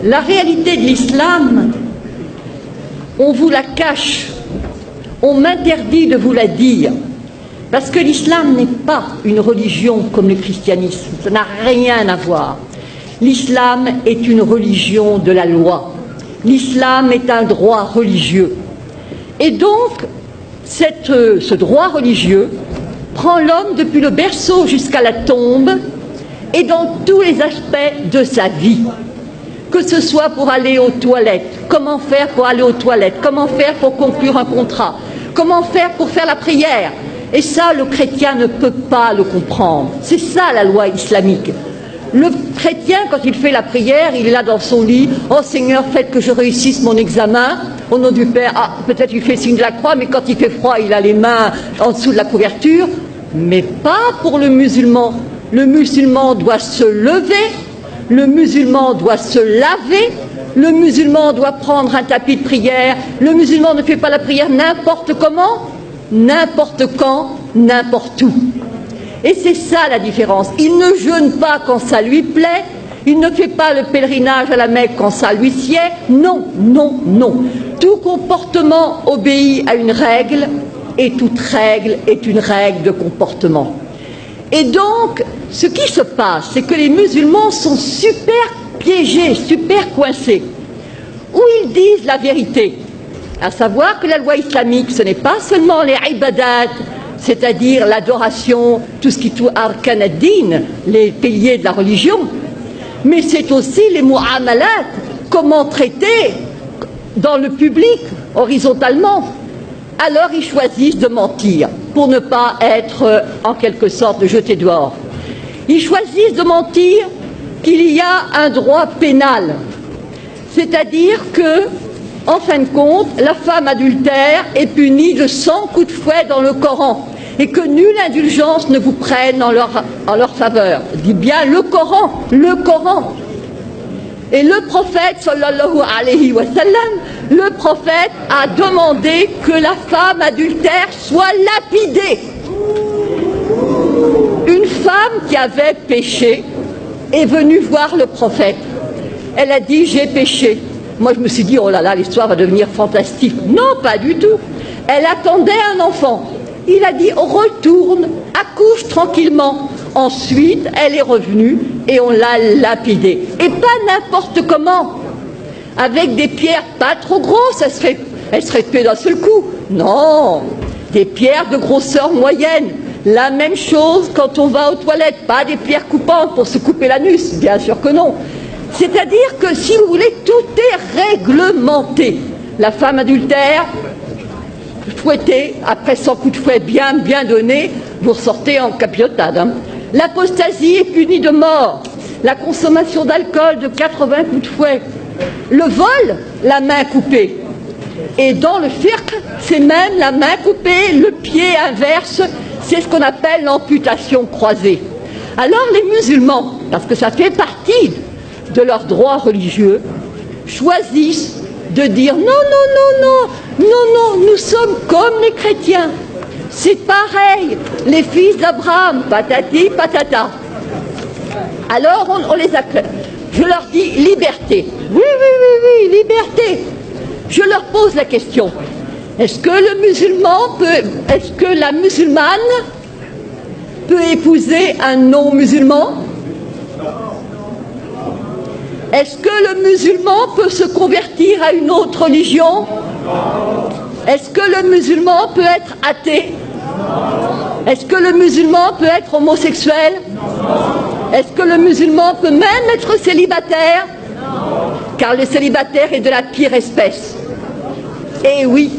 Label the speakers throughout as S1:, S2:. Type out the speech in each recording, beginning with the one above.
S1: la réalité de l'islam, on vous la cache, on m'interdit de vous la dire, parce que l'islam n'est pas une religion comme le christianisme, ça n'a rien à voir. L'islam est une religion de la loi, l'islam est un droit religieux. Et donc, ce droit religieux prend l'homme depuis le berceau jusqu'à la tombe et dans tous les aspects de sa vie. Que ce soit pour aller aux toilettes, comment faire pour aller aux toilettes, comment faire pour conclure un contrat, comment faire pour faire la prière. Et ça, le chrétien ne peut pas le comprendre. C'est ça la loi islamique. Le chrétien, quand il fait la prière, il est là dans son lit. « Oh Seigneur, faites que je réussisse mon examen. Au nom du Père. » Ah, peut-être il fait signe de la croix, mais quand il fait froid, il a les mains en dessous de la couverture. Mais pas pour le musulman. Le musulman doit se lever, le musulman doit se laver, le musulman doit prendre un tapis de prière. Le musulman ne fait pas la prière n'importe comment, n'importe quand, n'importe où. Et c'est ça la différence. Il ne jeûne pas quand ça lui plaît, il ne fait pas le pèlerinage à la Mecque quand ça lui sied. Non, non, non. Tout comportement obéit à une règle, et toute règle est une règle de comportement. Et donc, ce qui se passe, c'est que les musulmans sont super piégés, super coincés, où ils disent la vérité, à savoir que la loi islamique, ce n'est pas seulement les ibadat, c'est-à-dire l'adoration, tout ce qui touche arkan ad-din, les piliers de la religion, mais c'est aussi les mu'amalat, comment traiter dans le public, horizontalement. Alors ils choisissent de mentir pour ne pas être en quelque sorte jetés dehors. Ils choisissent de mentir qu'il y a un droit pénal, c'est-à-dire que, en fin de compte, la femme adultère est punie de 100 coups de fouet dans le Coran et que nulle indulgence ne vous prenne en leur faveur. Dit bien le Coran, le Coran. Et le prophète, sallallahu alayhi wa sallam, le prophète a demandé que la femme adultère soit lapidée. Une femme qui avait péché est venue voir le prophète. Elle a dit « j'ai péché ». Moi je me suis dit « oh là là, l'histoire va devenir fantastique ». Non, pas du tout. Elle attendait un enfant. Il a dit « retourne, accouche tranquillement ». Ensuite, elle est revenue et on l'a lapidée. Et pas n'importe comment. Avec des pierres pas trop grosses, elle serait tuée d'un seul coup. Non, des pierres de grosseur moyenne. La même chose quand on va aux toilettes, pas des pierres coupantes pour se couper l'anus, bien sûr que non. C'est-à-dire que, si vous voulez, tout est réglementé. La femme adultère, fouettée, après 100 coups de fouet bien donnés, vous ressortez en capilotade. Hein. L'apostasie est punie de mort. La consommation d'alcool de 80 coups de fouet. Le vol, la main coupée. Et dans le fiqh, c'est même la main coupée, le pied inverse, c'est ce qu'on appelle l'amputation croisée. Alors les musulmans, parce que ça fait partie de leurs droits religieux, choisissent de dire non, non, non, non, non, non, nous sommes comme les chrétiens. C'est pareil, les fils d'Abraham, patati, patata. Alors on les acclame. Je leur dis liberté. Oui, oui, oui, oui, liberté. Je leur pose la question. Est-ce que le musulman est-ce que la musulmane peut épouser un non-musulman? Est-ce que le musulman peut se convertir à une autre religion? Est-ce que le musulman peut être athée? Est-ce que le musulman peut être homosexuel? Est-ce que le musulman peut même être célibataire? Car le célibataire est de la pire espèce. Et oui,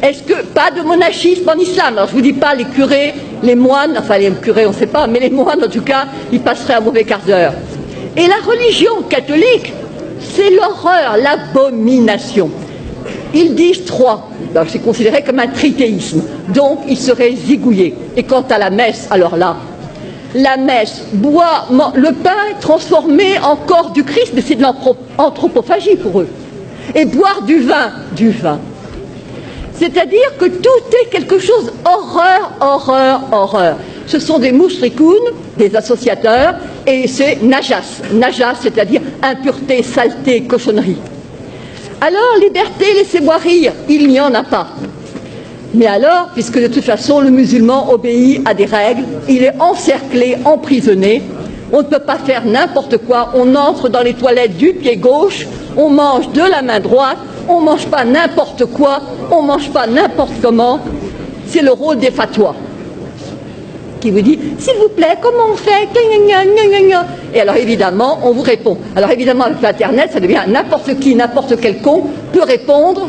S1: est-ce que pas de monachisme en islam? Alors je vous dis pas les curés, les moines, enfin les curés on ne sait pas, mais les moines en tout cas, ils passeraient un mauvais quart d'heure. Et la religion catholique, c'est l'horreur, l'abomination. Ils disent trois. C'est considéré comme un trithéisme. Donc, ils seraient zigouillés. Et quant à la messe, alors là, la messe, le pain est transformé en corps du Christ, mais c'est de l'anthropophagie pour eux. Et boire du vin. C'est-à-dire que tout est quelque chose horreur, horreur, horreur. Ce sont des moushrikoun, des associateurs, et c'est najas. Najas, c'est-à-dire impureté, saleté, cochonnerie. Alors, liberté, laissez-moi rire, il n'y en a pas. Mais alors, puisque de toute façon le musulman obéit à des règles, il est encerclé, emprisonné, on ne peut pas faire n'importe quoi, on entre dans les toilettes du pied gauche, on mange de la main droite, on ne mange pas n'importe quoi, on ne mange pas n'importe comment. C'est le rôle des fatwas qui vous dit, s'il vous plaît, comment on fait? Et alors évidemment, on vous répond. Alors évidemment, avec l'Internet, ça devient n'importe qui, n'importe quel con peut répondre,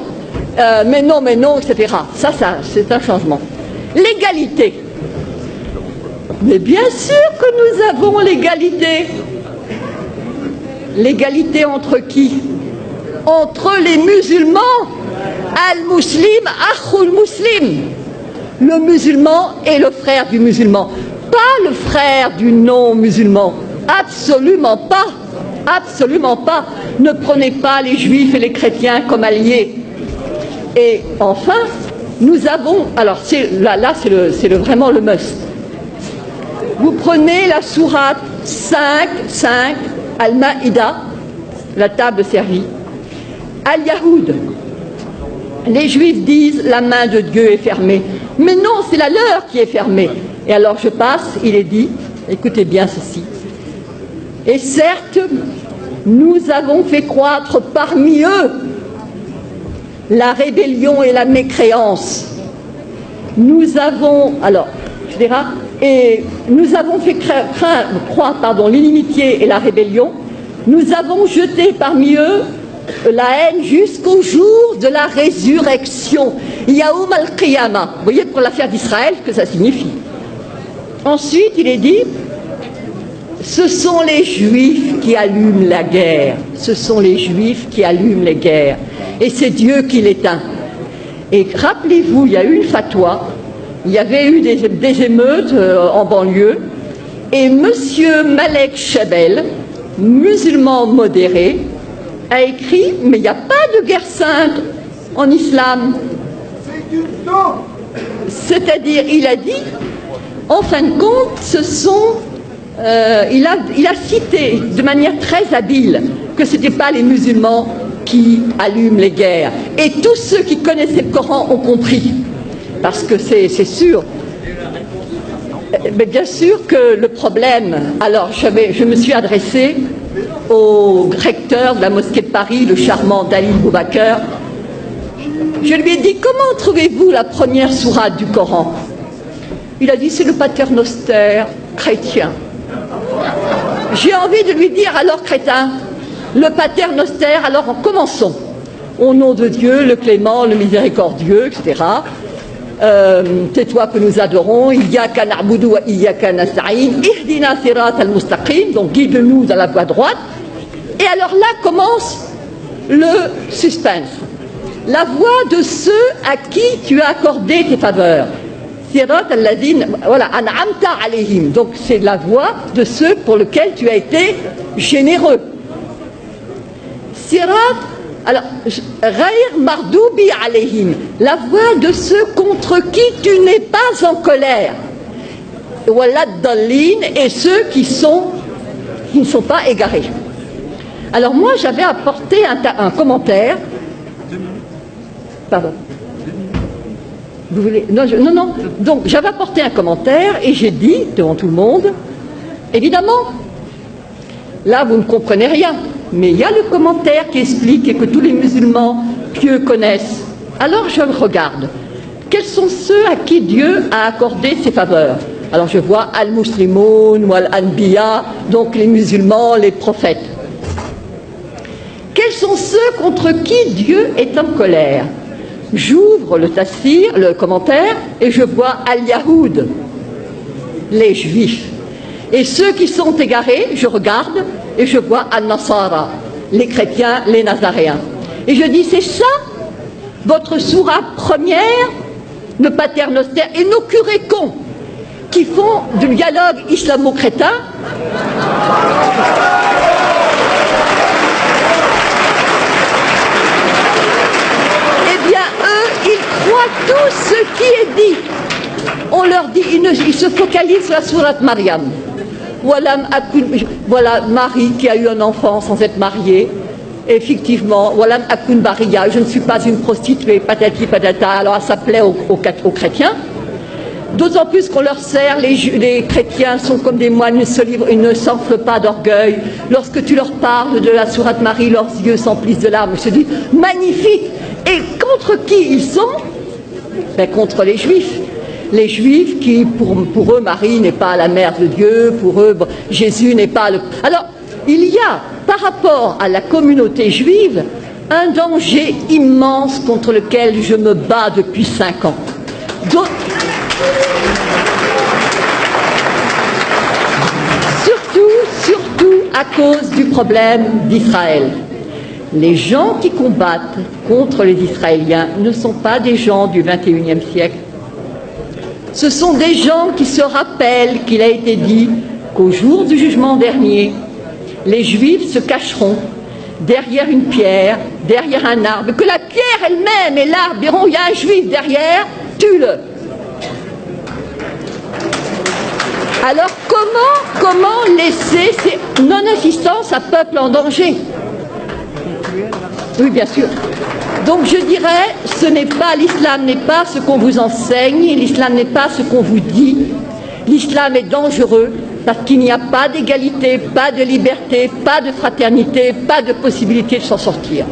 S1: mais non, etc. Ça, c'est un changement. L'égalité. Mais bien sûr que nous avons l'égalité. L'égalité entre qui? Entre les musulmans. Al-Muslim, Akhul Muslim. Le musulman est le frère du musulman. Pas le frère du non-musulman. Absolument pas. Absolument pas. Ne prenez pas les juifs et les chrétiens comme alliés. Et enfin, nous avons... Alors là c'est vraiment le must. Vous prenez la sourate 5, Al-Maïda, la table servie. Al-Yahoud. Les Juifs disent la main de Dieu est fermée. Mais non, c'est la leur qui est fermée. Et alors je passe, il est dit, écoutez bien ceci. Et certes, nous avons fait croître parmi eux la rébellion et la mécréance. Nous avons, alors, je dirais, et nous avons fait croître l'inimitié et la rébellion. Nous avons jeté parmi eux la haine jusqu'au jour de la résurrection. Yaoum al-Qiyamah. Vous voyez pour l'affaire d'Israël ce que ça signifie. Ensuite, il est dit, ce sont les Juifs qui allument la guerre. Ce sont les Juifs qui allument les guerres. Et c'est Dieu qui l'éteint. Et rappelez-vous, il y a eu une fatwa, il y avait eu des émeutes en banlieue, et monsieur Malek Chabel, musulman modéré, a écrit, mais il n'y a pas de guerre sainte en islam. C'est-à-dire, il a dit, en fin de compte, ce sont... il a cité de manière très habile que ce n'étaient pas les musulmans qui allument les guerres. Et tous ceux qui connaissaient le Coran ont compris. Parce que c'est sûr. Mais bien sûr que le problème... Alors, je me suis adressée au recteur de la mosquée de Paris, le charmant Dalil Boubaker. Je lui ai dit, comment trouvez-vous la première sourate du Coran? Il a dit, c'est le paternoster chrétien. J'ai envie de lui dire, alors crétin, le paternoster, alors commençons. Au nom de Dieu, le clément, le miséricordieux, etc. C'est toi que nous adorons. Iyyaka na'budu wa iyyaka nasta'in. Ihdina sirat al-mustaqim. Donc guide-nous dans la voie droite. Et alors là commence le suspense. La voie de ceux à qui tu as accordé tes faveurs. Sirat al-ladin, voilà, an'amta alayhim. Donc c'est la voie de ceux pour lesquels tu as été généreux. Sirat, alors, Ghayr mardoubi alayhim, la voie de ceux contre qui tu n'es pas en colère. Walad dallin, et ceux qui ne sont pas égarés. Alors moi j'avais apporté un commentaire. Pardon. Vous voulez... Non. Donc j'avais apporté un commentaire et j'ai dit devant tout le monde, évidemment, là vous ne comprenez rien, mais il y a le commentaire qui explique et que tous les musulmans pieux connaissent. Alors je regarde. Quels sont ceux à qui Dieu a accordé ses faveurs? Alors je vois al-muslimoun ou al-anbiya, donc les musulmans, les prophètes. Quels sont ceux contre qui Dieu est en colère? J'ouvre le tafsir, le commentaire, et je vois al-Yahoud, les Juifs. Et ceux qui sont égarés, je regarde et je vois al-Nasara, les chrétiens, les Nazaréens. Et je dis, c'est ça, votre sourate première, le paternoster, et nos curés cons, qui font du dialogue islamo-crétin. Ils croient il se focalise sur la sourate Maryam. Voilà Marie qui a eu un enfant sans être mariée. Effectivement, Walam Akun Bariya, je ne suis pas une prostituée, patati patata. Alors ça plaît aux chrétiens. D'autant plus qu'on leur sert, les chrétiens sont comme des moines, ils ne s'enflent pas d'orgueil. Lorsque tu leur parles de la sourate Marie, leurs yeux s'emplissent de larmes. Je te dis, magnifique. Et contre qui ils sont? Ben, contre les Juifs. Les Juifs qui, pour eux, Marie n'est pas la mère de Dieu, pour eux, Jésus n'est pas le... Alors, il y a, par rapport à la communauté juive, un danger immense contre lequel je me bats depuis 5 ans. Surtout à cause du problème d'Israël. Les gens qui combattent contre les Israéliens ne sont pas des gens du XXIe siècle. Ce sont des gens qui se rappellent qu'il a été dit qu'au jour du jugement dernier, les Juifs se cacheront derrière une pierre, derrière un arbre, que la pierre elle-même et l'arbre diront, il y a un Juif derrière, tue-le. Alors comment laisser ces non-assistance à peuple en danger? Oui, bien sûr. Donc je dirais, l'islam n'est pas ce qu'on vous enseigne, l'islam n'est pas ce qu'on vous dit. L'islam est dangereux parce qu'il n'y a pas d'égalité, pas de liberté, pas de fraternité, pas de possibilité de s'en sortir.